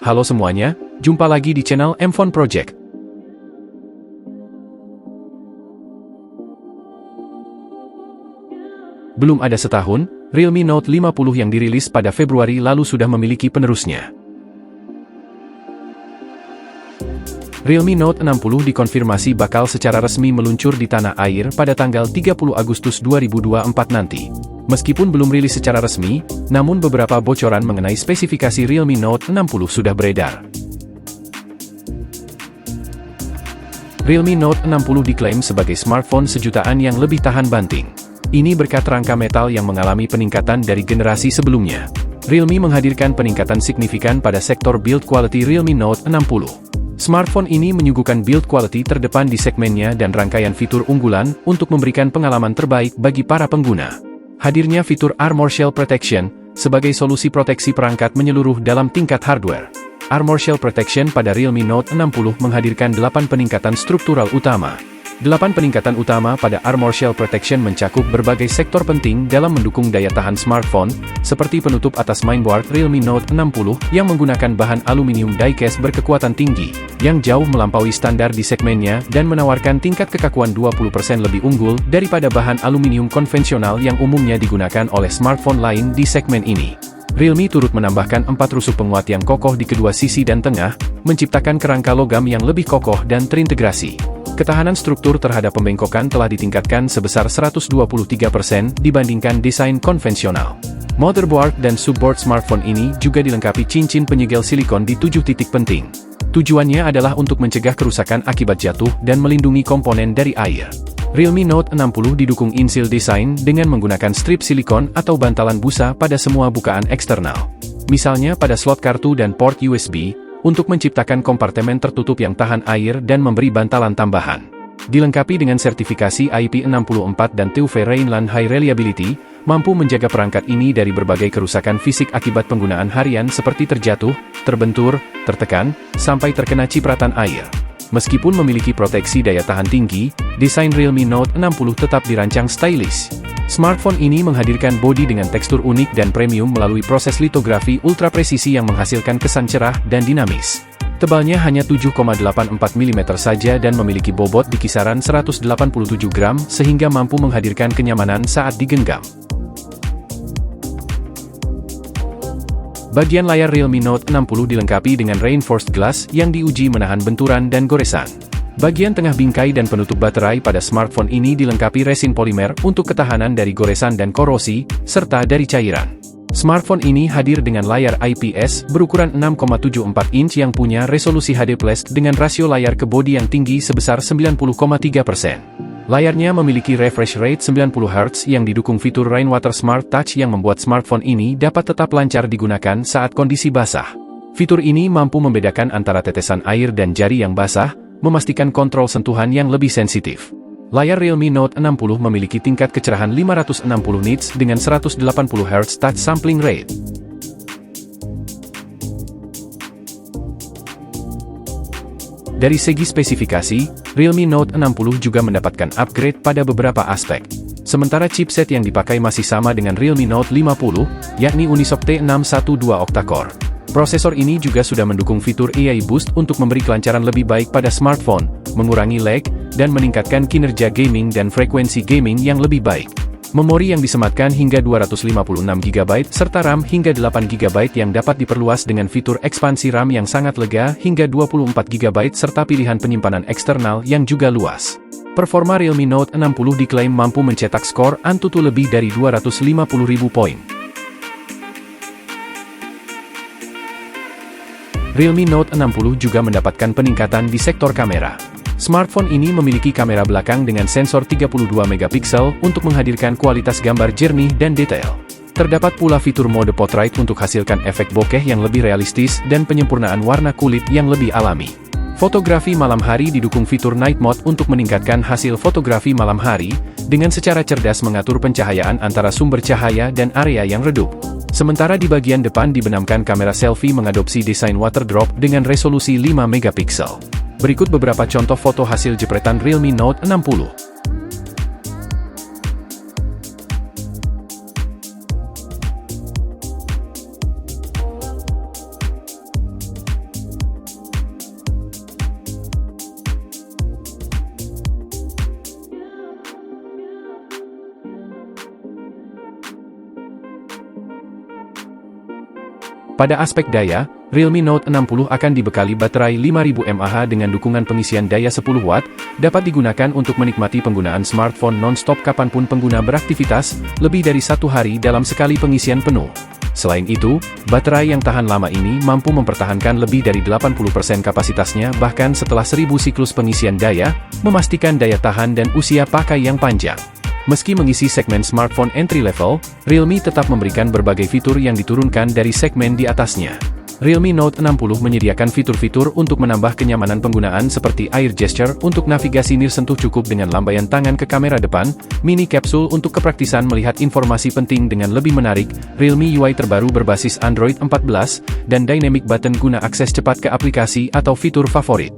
Halo semuanya, jumpa lagi di channel M-Phone Project. Belum ada setahun, Realme Note 50 yang dirilis pada Februari lalu sudah memiliki penerusnya. Realme Note 60 dikonfirmasi bakal secara resmi meluncur di tanah air pada tanggal 30 Agustus 2024 nanti. Meskipun belum rilis secara resmi, namun beberapa bocoran mengenai spesifikasi Realme Note 60 sudah beredar. Realme Note 60 diklaim sebagai smartphone sejutaan yang lebih tahan banting. Ini berkat rangka metal yang mengalami peningkatan dari generasi sebelumnya. Realme menghadirkan peningkatan signifikan pada sektor build quality Realme Note 60. Smartphone ini menyuguhkan build quality terdepan di segmennya dan rangkaian fitur unggulan untuk memberikan pengalaman terbaik bagi para pengguna. Hadirnya fitur Armor Shell Protection sebagai solusi proteksi perangkat menyeluruh dalam tingkat hardware. Armor Shell Protection pada Realme Note 60 menghadirkan 8 peningkatan struktural utama. 8 peningkatan utama pada Armor Shell Protection mencakup berbagai sektor penting dalam mendukung daya tahan smartphone, seperti penutup atas mainboard Realme Note 60 yang menggunakan bahan aluminium die-cast berkekuatan tinggi, yang jauh melampaui standar di segmennya dan menawarkan tingkat kekakuan 20% lebih unggul daripada bahan aluminium konvensional yang umumnya digunakan oleh smartphone lain di segmen ini. Realme turut menambahkan 4 rusuk penguat yang kokoh di kedua sisi dan tengah, menciptakan kerangka logam yang lebih kokoh dan terintegrasi. Ketahanan struktur terhadap pembengkokan telah ditingkatkan sebesar 123% dibandingkan desain konvensional. Motherboard dan subboard smartphone ini juga dilengkapi cincin penyegel silikon di 7 titik penting. Tujuannya adalah untuk mencegah kerusakan akibat jatuh dan melindungi komponen dari air. Realme Note 60 didukung inseal design dengan menggunakan strip silikon atau bantalan busa pada semua bukaan eksternal. Misalnya pada slot kartu dan port USB, untuk menciptakan kompartemen tertutup yang tahan air dan memberi bantalan tambahan. Dilengkapi dengan sertifikasi IP64 dan TÜV Rheinland High Reliability, mampu menjaga perangkat ini dari berbagai kerusakan fisik akibat penggunaan harian seperti terjatuh, terbentur, tertekan, sampai terkena cipratan air. Meskipun memiliki proteksi daya tahan tinggi, desain Realme Note 60 tetap dirancang stylish. Smartphone ini menghadirkan bodi dengan tekstur unik dan premium melalui proses litografi ultra presisi yang menghasilkan kesan cerah dan dinamis. Tebalnya hanya 7,84 mm saja dan memiliki bobot di kisaran 187 gram sehingga mampu menghadirkan kenyamanan saat digenggam. Bagian layar Realme Note 60 dilengkapi dengan reinforced glass yang diuji menahan benturan dan goresan. Bagian tengah bingkai dan penutup baterai pada smartphone ini dilengkapi resin polimer untuk ketahanan dari goresan dan korosi, serta dari cairan. Smartphone ini hadir dengan layar IPS berukuran 6,74 inch yang punya resolusi HD+ dengan rasio layar ke bodi yang tinggi sebesar 90,3%. Layarnya memiliki refresh rate 90 Hz yang didukung fitur Rainwater Smart Touch yang membuat smartphone ini dapat tetap lancar digunakan saat kondisi basah. Fitur ini mampu membedakan antara tetesan air dan jari yang basah, memastikan kontrol sentuhan yang lebih sensitif. Layar Realme Note 60 memiliki tingkat kecerahan 560 nits dengan 180 Hz touch sampling rate. Dari segi spesifikasi, Realme Note 60 juga mendapatkan upgrade pada beberapa aspek. Sementara chipset yang dipakai masih sama dengan Realme Note 50, yakni Unisoc T612 octa-core. Prosesor ini juga sudah mendukung fitur AI Boost untuk memberi kelancaran lebih baik pada smartphone, mengurangi lag, dan meningkatkan kinerja gaming dan frekuensi gaming yang lebih baik. Memori yang disematkan hingga 256GB serta RAM hingga 8GB yang dapat diperluas dengan fitur ekspansi RAM yang sangat lega hingga 24GB serta pilihan penyimpanan eksternal yang juga luas. Performa Realme Note 60 diklaim mampu mencetak skor Antutu lebih dari 250.000 poin. Realme Note 60 juga mendapatkan peningkatan di sektor kamera. Smartphone ini memiliki kamera belakang dengan sensor 32 megapiksel untuk menghadirkan kualitas gambar jernih dan detail. Terdapat pula fitur mode portrait untuk hasilkan efek bokeh yang lebih realistis dan penyempurnaan warna kulit yang lebih alami. Fotografi malam hari didukung fitur Night Mode untuk meningkatkan hasil fotografi malam hari, dengan secara cerdas mengatur pencahayaan antara sumber cahaya dan area yang redup. Sementara di bagian depan dibenamkan kamera selfie mengadopsi desain water drop dengan resolusi 5 megapiksel. Berikut beberapa contoh foto hasil jepretan Realme Note 60. Pada aspek daya, Realme Note 60 akan dibekali baterai 5000 mAh dengan dukungan pengisian daya 10 Watt, dapat digunakan untuk menikmati penggunaan smartphone non-stop kapanpun pengguna beraktivitas, lebih dari 1 hari dalam sekali pengisian penuh. Selain itu, baterai yang tahan lama ini mampu mempertahankan lebih dari 80% kapasitasnya bahkan setelah 1000 siklus pengisian daya, memastikan daya tahan dan usia pakai yang panjang. Meski mengisi segmen smartphone entry level, Realme tetap memberikan berbagai fitur yang diturunkan dari segmen di atasnya. Realme Note 60 menyediakan fitur-fitur untuk menambah kenyamanan penggunaan seperti Air Gesture untuk navigasi nirsentuh cukup dengan lambaian tangan ke kamera depan, mini capsule untuk kepraktisan melihat informasi penting dengan lebih menarik, Realme UI terbaru berbasis Android 14, dan Dynamic Button guna akses cepat ke aplikasi atau fitur favorit.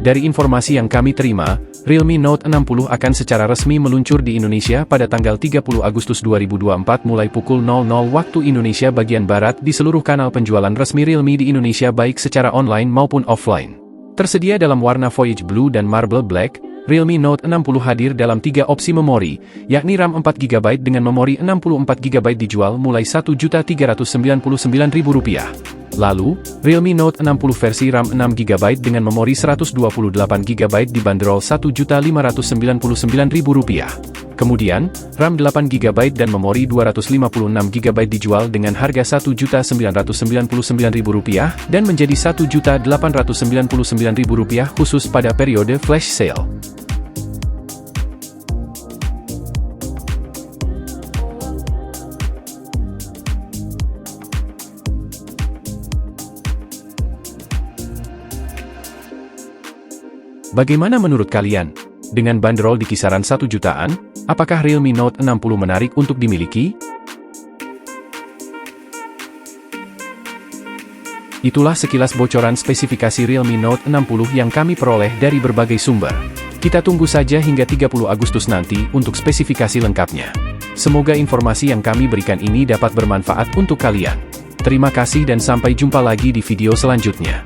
Dari informasi yang kami terima, Realme Note 60 akan secara resmi meluncur di Indonesia pada tanggal 30 Agustus 2024 mulai pukul 00 waktu Indonesia bagian Barat di seluruh kanal penjualan resmi Realme di Indonesia baik secara online maupun offline. Tersedia dalam warna Voyage Blue dan Marble Black, Realme Note 60 hadir dalam 3 opsi memori, yakni RAM 4GB dengan memori 64GB dijual mulai Rp1.399.000. Lalu, Realme Note 60 versi RAM 6GB dengan memori 128GB dibanderol Rp1.599.000. Kemudian, RAM 8GB dan memori 256GB dijual dengan harga Rp1.999.000 dan menjadi Rp1.899.000 khusus pada periode flash sale. Bagaimana menurut kalian? Dengan bandrol di kisaran 1 jutaan, apakah Realme Note 60 menarik untuk dimiliki? Itulah sekilas bocoran spesifikasi Realme Note 60 yang kami peroleh dari berbagai sumber. Kita tunggu saja hingga 30 Agustus nanti untuk spesifikasi lengkapnya. Semoga informasi yang kami berikan ini dapat bermanfaat untuk kalian. Terima kasih dan sampai jumpa lagi di video selanjutnya.